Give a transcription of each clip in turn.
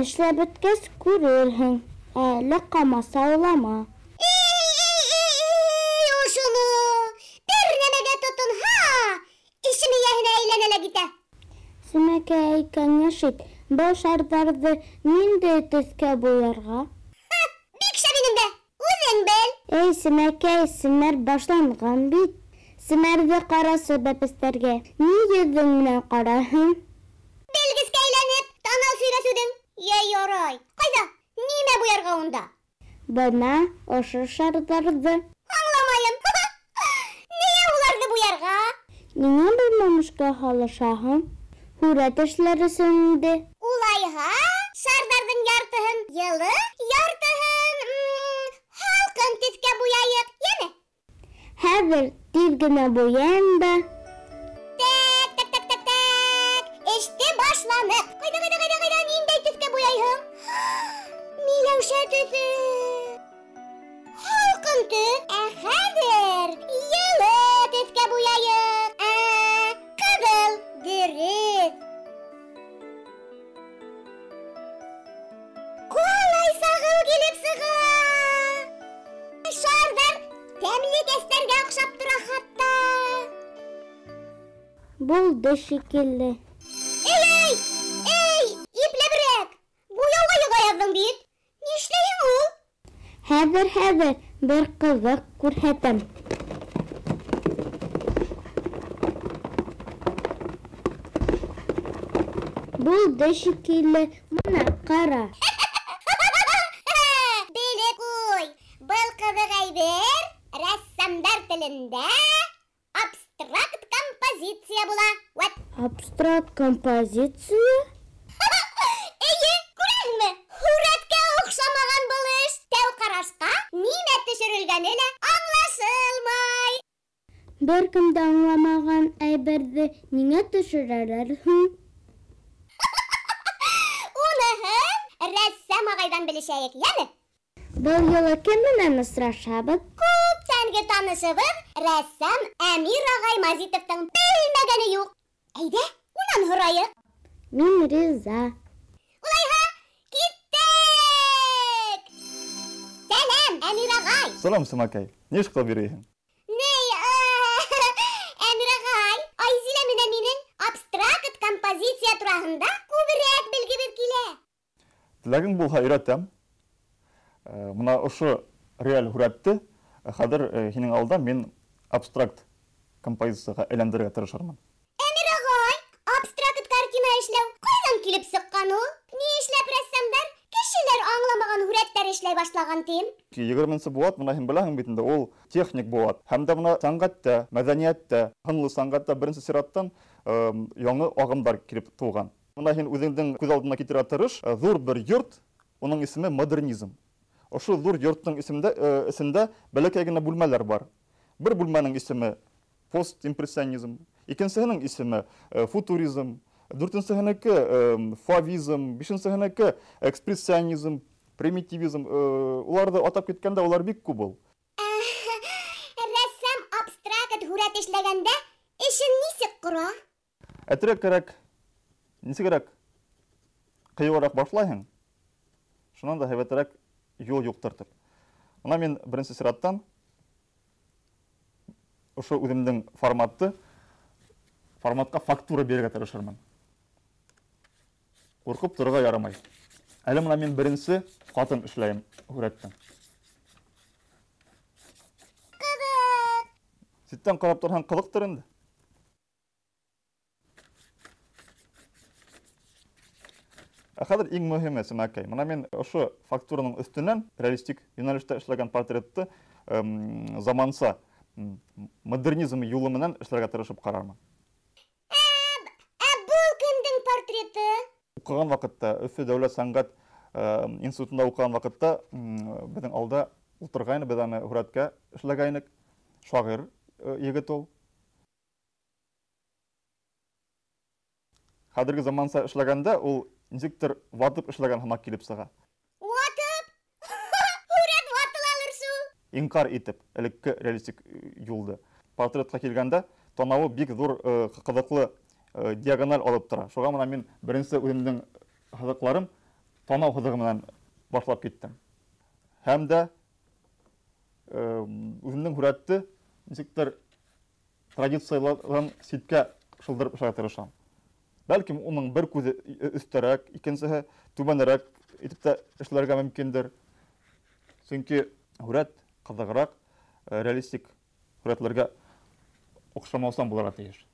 эшләп беткәс күрерһең. Әле ҡамаса улама. Ошоно! Бер нәмәгә тотонһа, ишеме яһына әйләнәлә китә. Сәмәкәй кәңәшит, был шарҙарҙы ниндәй төҫкә буярға? Бик шәбинең дә, үҙең бел. Эй, Сәмәкәй, семәр башланған бит. Семәрҙе ҡарасы бәпестәргә. Ни йөҙөң менән ҡараһың? Белгескә әйләнеп, танау сөйләшүҙең. Ярай. Ҡайҙа? Нимә буярға унда? Бына ошо шарҙарҙы. Аңламайым. Ниңә уларҙы буярға? Ниңә белмәмешкә һалышаһың? Һүрәт эшләр өсөн инде. Улайһа, шарҙарҙың яртыһын йылы, яртыһын һалҡын төҫкә буяйыҡ, йәме? Хәҙер тиҙ генә буяйым да. Тәк. Эште башланыҡ. Ҡайҙа, ниндәй төҫкә буяйһың? Миләүшә төҫө. Һалҡын төҫ. Ә хәҙер йылы төҫкә буяйыҡ. Ҡыҙыл, дөрөҫ. Ҡалай сағыу килеп сыға. Шарҙар тәмле кәстәргә оҡшап тора хатта. Булды шикелле. Эй, ипләберәк. Буяуға йыға яҙҙың бит. Нишләйһең ул? Хәҙер бер ҡыҙыҡ күрһәтәм. Булды шикелле. Мына ҡара. Беле ҡуй. Был ҡыҙыҡ әйбер рәссамдар телендә абстракт композиция була. Абстракт композиция? Эйе, күрәһеңме? Һүрәткә оҡшамаған был эш. Тәү ҡарашҡа нимә төшөрөлгәне лә аңлашылмай. Бер кем дә аңламаған әйберҙе ниңә төшөрәләр һуң? Уныһын рәссам ағайҙан белешәйек, йәме? Был юлы кем менән осрашабыҙ? Күптәнге танышыбыҙ рәссам Әмир ағай Мазитовтың белмәгәне юҡ. Әйҙә, унан һорайыҡ. Мин риза. Улайһа, киттек! Сәләм, Әмир ағай. Салам, Сәмәкәй. Ни эш ҡылып йөрөйһөң? Әмир ағай, Айзилә менән минең абстракт композиция тураһында күберәк белгебеҙ килә. Теләгең булһа, өйрәтәм. Мына ошо реаль һүрәтте хәҙер һинең алда мин абстракт композицияға әйләндерергә тырышырмын. Әмир ағай, абстракт картина эшләү ҡайҙан килеп сыҡҡан ул? Ни эшләп рәссамдар кешеләр аңламаған һүрәттәр эшләй башлаған тим? 20-нче быуат, мына һин беләһең бит инде, ул техник быуат. Һәм дә мына сәнғәттә, мәҙәниәттә, һынлы сәнғәттә беренсе сираттан яңы ағымдар килеп тыуған. Мына һин үҙеңдең күҙ алдына китерә тырыш, ҙур бер йорт, уның исеме модернизм. Ошо ҙур йорттың эсендә бәләкәй генә бүлмәләр бар. Бер бүлмәнең исеме постимпрессионизм, икенсеһенең исеме футуризм, дүртенсеһенеке фавизм, бишенсеһенеке экспрессионизм, примитивизм. Уларҙы атап киткәндә, улар бик күп ул. Рәссам абстракт һүрәт эшләгәндә эшен нисек ҡора? Әтерәк кәрәк, нисегерәк ҡыйыуыраҡ башлайһың, шунан да һәйбәтерәк юл юҡтыртып. Мына мин беренсе сираттан ошо үҙемдең форматҡа фактура бирергә тырышырмын. Ҡурҡып торорға ярамай. Әле мына мин беренсе ҡатын эшләйем һүрәттең. Ҡыҙыҡ! Ситтән ҡарап торһаң, ҡыҙыҡтыр инде. Хәҙер иң мөһиме, Сәмәкәй, мына мин ошо фактураның өҫтөнән реалистик йүнәлештә эшләгән портретты заманса модернизм юлы менән эшләргә тырышып ҡарармын. Был кемдең портреты? Уҡыған ваҡытта, Өфө дәүләт сәнғәт институтында уҡыған ваҡытта беҙҙең алда ултырғайны, беҙ аны һүрәткә эшләгәйнек. Шағир егет ул. Хәҙерге заманса эшләгәндә ул нисектер ватып эшләгән һымаҡ килеп сыға. Ватып? Һүрәт ватылалыр шул. Инҡар итеп, элекке реалистик юлды. Портретҡа килгәндә, танауы бик ҙур ҡыҙыҡлы диагональ алып тора. Шуға мына мин беренсе үҙемдең һыҙыҡларым танау һыҙығы менән башлап киттем. Һәм дә үземнең һүрәтте нисектер традициялардан ситкә шылдырып эшләргә тырышам. Бәлким, уның бер күзе өстәрәк, икенсеһе түбәнрәк итеп тә эшләргә мөмкиндер. Чөнки һүрәт кызыграк, реалистик һүрәтләргә охшамасам булырга тиеш.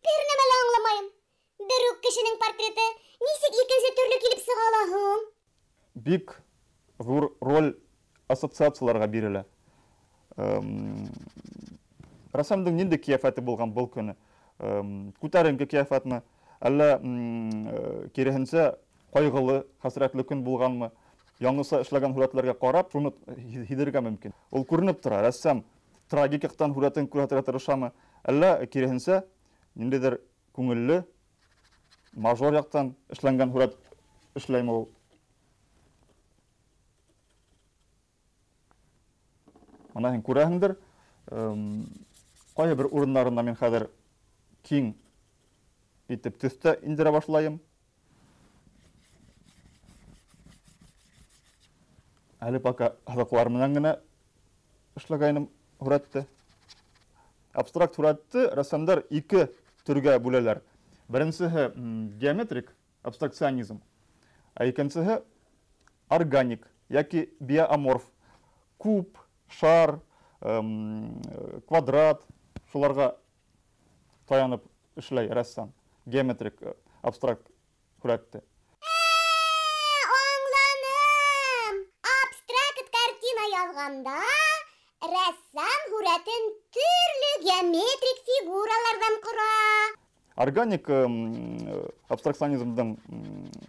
Бер нәмә лә аңламайым. Бер үк кешенең портреты нисек икенче төрле килеп сыга ала һуң? Бик зур роль ассоциацияларга бирелә. Рәссамдың нинди кыяфәте булган был көне? Күтәренке кыяфәтме? Әллә киреһенчә кайгылы, хәсрәтле көн булганмы? Яңгыса эшләгән һүрәтләргә карап, шуны һидергә мөмкин. Ул күренеп тора. Рәссам трагик яктан һүрәтен күрсәтергә тырышамы? Әллә киреһенчә ниндидер күңелле, мажор яктан эшләнгән һүрәт эшләйме ул? Ана һин күрәһеңдер, кайбер бер урыннарында мин хәзер киң итеп төстә индерә башлайым. Әле пока һыҙыҡлар менән генә эшләгәйнем һүрәтте. Абстракт һүрәтте рәссамдар ике төргә бүләләр. Беренсеһе геометрик абстракционизм, ә икенсеһе органик яки биоаморф. Куб, шар, квадрат, шуларга таянып эшләй рәссам. Геометрик абстракт һүрәтте. Аңланым! Абстракт картина язганда рәссам һүрәтен төрле геометрик фигуралардан кора. Органик абстракционизмдың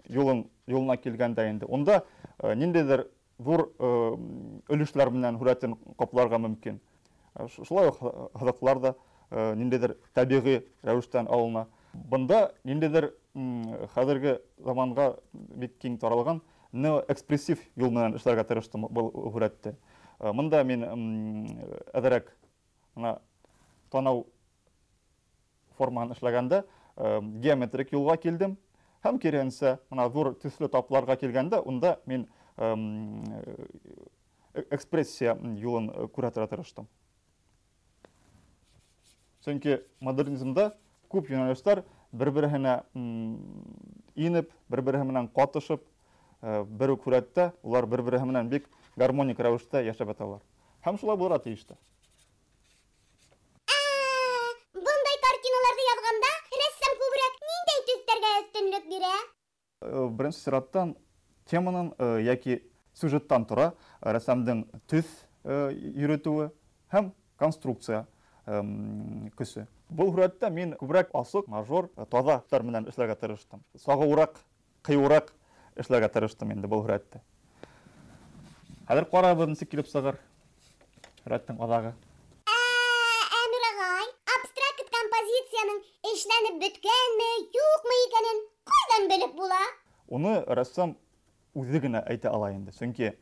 юлына килгәндә инде. Онда ниндидер зур өлешләр менән һүрәтен капларга мөмкин. Шулай ук һыҙыҡлар да ниндидер табиғи рәвештән алына. Бында ниндидер хәзерге заманга бик киң таралган неоэкспрессив юл менән эшләргә тырыштым был һүрәтте. Монда мин әҙерәк танау формаһын эшләгәндә геометрик юлга килдем. Һәм киреһенсә, зур төсле тапларга килгәндә, унда мин экспрессия юлын күрәтергә тырыштым. Чөнки модернизмда күп юнәлештәр бер-береһенә инеп, бер-береһе менән катышып, бер үк һүрәттә улар бер-береһе менән бик гармоник рәвештә яшәп яталар. Һәм шулай булырга тиеш тә. Bunday картиналарҙы яҙғанда рәссам күберәк ниндәй төҫтәргә өҫтөнлөк бирә? Беренче сиратта теманын яки сюжеттан тора рәссамдың төс йөрөтүе һәм конструкция көсө. Бұл һүрәттә мин күбрәк асык, мажор, таза төстәр менән эшләргә тырыштым. Сағыуыраҡ, ҡыйыуыраҡ эшләргә тырыштым инде был һүрәттә. Хәҙер ҡарабыҙ нисек килеп сығыр һүрәттең аҙағы. Әмир ағай, абстракт композицияның эшләнеп бөткәнме, юҡмы икәнен ҡайҙан белеп була? Уны рәссам үҙе генә әйтә ала инде. Сөнки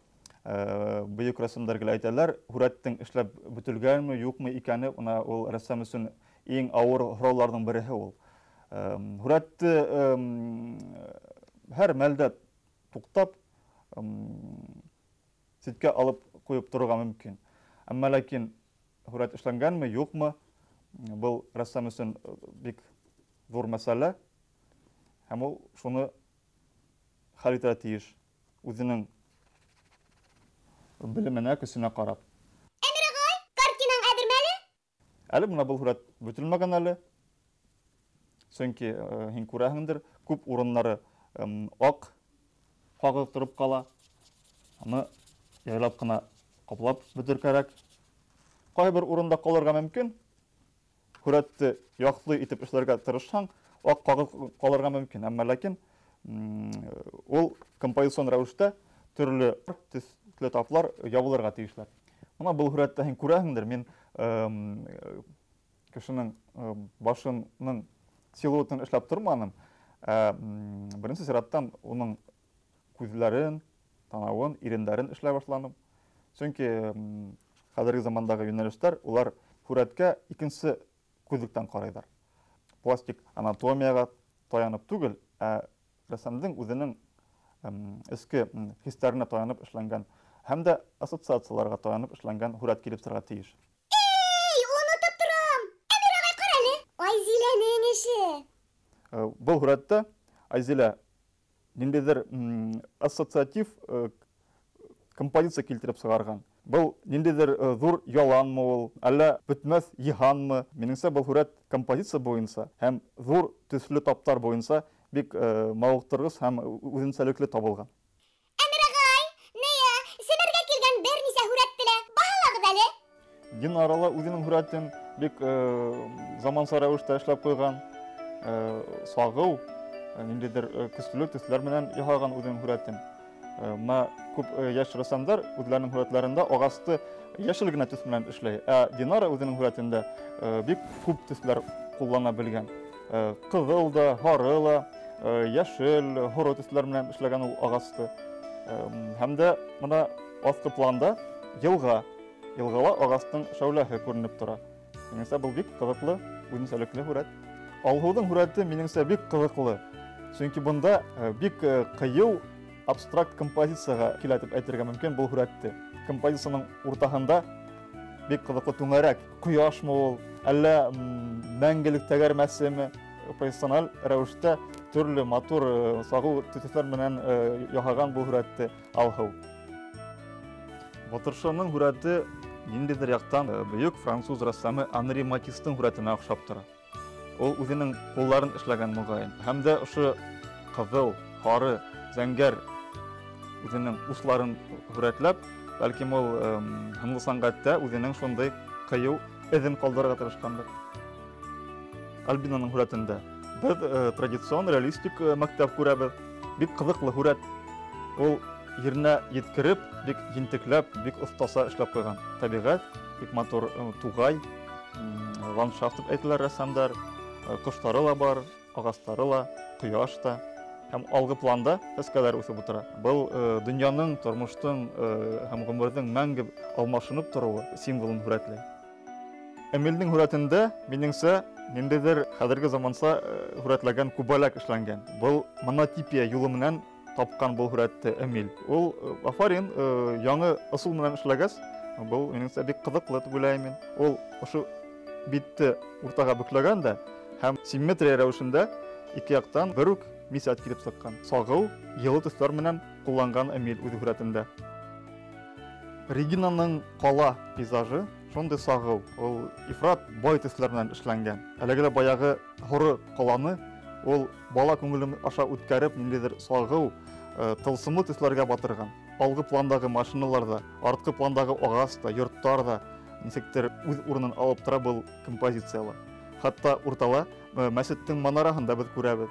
бөйөк рәссамдар гел әйтәләр, һүрәттең эшләп бөтөлгәнме, юҡмы икәне, ул рәссам өсөн иң ауыр һорауларҙың береһе ул. Һүрәтте һәр мәлдә туҡтап, ситкә алып ҡуйып торорға мөмкин. Әммә ләкин һүрәт эшләнгәнме, юҡмы, был рәссам өсөн бик ҙур мәсьәлә. Һәм ул шуны хәл итәргә тейеш, үҙенең белеменә, көсөнә ҡарап. Әмир ағай, картинаң әҙерме әле? Әле бына был һүрәт бөтөлмәгән әле. Сөнки һин күрәһеңдер, күп урыннары аҡ ҡағыҙ тороп ҡала. Аны яйлап ҡына ҡаплап бөтөр кәрәк. Ҡайһы бер урында ҡалырға мөмкин. Һүрәтте яҡлы итеп эшләргә тырышһаң, аҡ ҡағыҙ ҡалырға мөмкин. Әммә ләкин ул композицион рәвештә төрлө төсле таплар ябылырға тейешләр. Ана был һүрәттә һин күрәһеңдер, мин кешенең башының силуэтын эшләп торманым. Беренче сираттан уның күҙләрен, танауын, ирендәрен эшләй башланым. Чөнки хәзерге замандагы юнәлештәр улар һүрәткә икенсе күҙлектән ҡарайҙар. Пластик анатомияға таянып түгел, рәссамдың үҙенең эске хистәренә таянып эшләнгән һәм дә ассоциацияларга таянып эшләнгән һүрәт килеп торырга тиеш. Эй, унутып торам. Әмир агай карале. Айзиләнең ише. Бұл һүрәттә Айзилә ниндидер ассоциатив композиция килтереп сыгарган. Бұл ниндидер зур яланмы ул, әллә бетмәс йыһанмы? Минеңсә, бұл һүрәт композиция буенча һәм зур төсле таптар буенча бик мавыктыргыс һәм үзенчәлекле табылган. Әмир агай, нәя, Семәргә килгән бернисә һүрәттелә баһалагыз әле. Динарала үзенең һүрәтен бик заманса рәвештә эшләп куйган. Сагыу ниндидер көчле төсләр белән яһаган үзенең һүрәтен. Ма күп яшь рәссамдар үзләренең һүрәтләрендә агасты яшел генә төс белән эшләй. Динара үзенең һүрәтендә бик күп төсләр куллана белгән. Кызыл да, сары да, яшел, хоры төсләр белән эшләгән ул агасты. Һәм дә моны аскы планда елгала агастың шәүләһе күренеп тора. Минеңсә, бу бик кызыклы, үзенчәлекле һүрәт. Алһуның һүрәте минеңсә бик кызыклы. Чөнки бунда бик кыю абстракт композицияга киләтеп әйтергә мөмкин бу һүрәтте. Композицияның уртаһында бик кызыклы түңәрәк, кояшмы ул, әллә мәңгелек тәгәрмәсеме, профессиональ рәвештә төрле матур сагу төсләр белән яһаган бу һүрәтте Алһу. Батыршаның һүрәте ниндидер яктан бөек француз рәссамы Анри Матистың һүрәтенә охшап тора. Ул үзенең кулларын эшләгән мөгаен. Һәм дә ошо кызыл, сары, зәңгәр үзенең усларын һүрәтләп, бәлки ул һөнәр сәнгатьтә үзенең шундый кыю эзен калдырырга тырышкандыр. Альбинаның һүрәтендә без традицион реалистик мәктәп күрәбез. Бик кызыклы һүрәт. Ул yerine yetkirip, bik jintiklep, bik ustasa eшләп куйган. Табигать, бик матур тугай, ландшафт дип әйтәләр рәссамдар, коштары ла бар, агастары ла, кояш та. Һәм алгы планда эскәләр үсеп утыра. Был дөньяның, тормыштың һәм гомернең мәңге алмашынып торуы символын һүрәтләй. Эмилнең һүрәтендә, минеңсә, ниндидер хәзерге заманса һүрәтләгән күбәләк эшләнгән. Был монотипия юлы менән тапкан бұл һүрәтте Эмил. Ул афарин яңы ысул менән эшләгәс, бұл минеңсә бик кызыклы дип уйлыйм мин. Ул ошо битте уртага бүкләгән дә һәм симметрия рәвешендә ике яктан бер үк мисат килеп сыккан. Сагыл, йылы төсләр менән кулланган Эмил үз һүрәтендә. Регинаның кала пейзажы шундый сагыл. Ул ифрат бай төсләр менән эшләнгән. Әлегә баягы хоры каланы ул бала күңелем аша үткәреп, ниндидер сагыл, тылсымлы төсләргә батырган. Алгы пландагы машиналарда, арткы пландагы агас та, йорттар да ничектер үз урынын алып тора был композициялар. Хатта уртала мәчеттең манараһын да без күрәбез.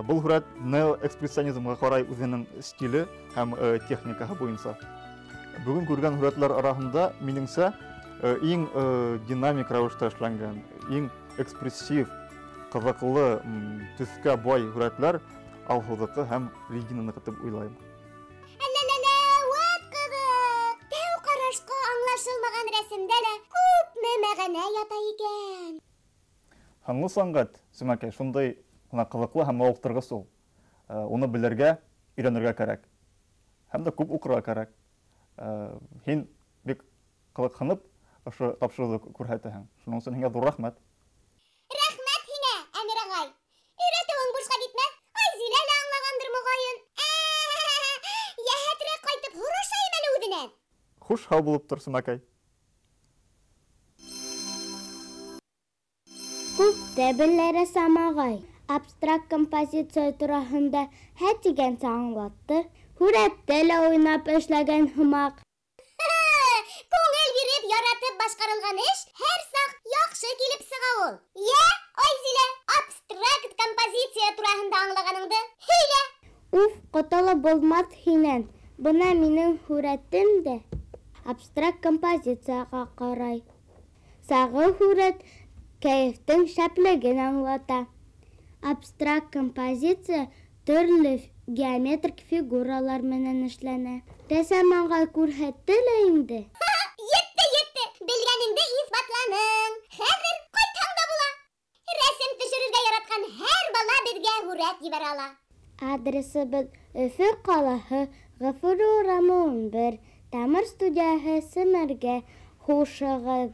Бұл һүрәт неоэкспрессионизмга карай үзенең стиле һәм техникаһы буенча. Бүген күргән һүрәтләр арасында минеңсә иң динамик рәвештә эшләнгән, иң экспрессив, кызыклы, төскә бай һүрәтләр Алһудыкы һәм Регинаныкы дип уйлыйм. Ват кызык! Тәү карашка аңлашылмаган рәсемдә лә күпме мәгънә ята икән. Һәңгы сәнгать, Симәкәй, шундай кызыклы һәм мавыктыргыс ул. Уны белергә, өйрәнергә кирәк. Һәм дә күп укырга кирәк. Һин бик кызыксынып, ошо тапшыруды күрһәтәһең. Шуның өчен һиңә зур рәхмәт. Рәхмәт һиңә, Әмир агай. Өйрәтүең бушка китмәс. Айзилә лә аңлагандыр мөгаен. Яһәтрәк кайтып һорашайым әле үҙенән. Хуш һау булып тор, Симәкәй. Күп тә беләре самагай. Абстракт композиция тураһында һә дигән аңлатты. Һүрәттә лә уйнап эшләгән һымак. Күңел биреп, яратып башкарылган эш һәр сак яхшы килеп сыга ул. Я, Айзилә, абстракт композиция тураһында аңлаганыңды һөйлә. Уф, котылы булмас һинән. Бына минең һүрәтем дә абстракт композицияга карай. Сагы һүрәт кәефтең шәплеген аңлата. Абстракт композиция төрле геометрик фигуралар менән эшләнә. Рәссамга күрһәтте лә инде. Етте. Белгәнеңде исбатланың. Хәзер кайтһаң да була. Рәсем төшерергә яраткан һәр бала безгә һүрәт җибәрә ала. Адресыбыз Өфө қалаһы, Ғафуру урамы 11, Тамыр студияһы Семерге. Хушығыҙ.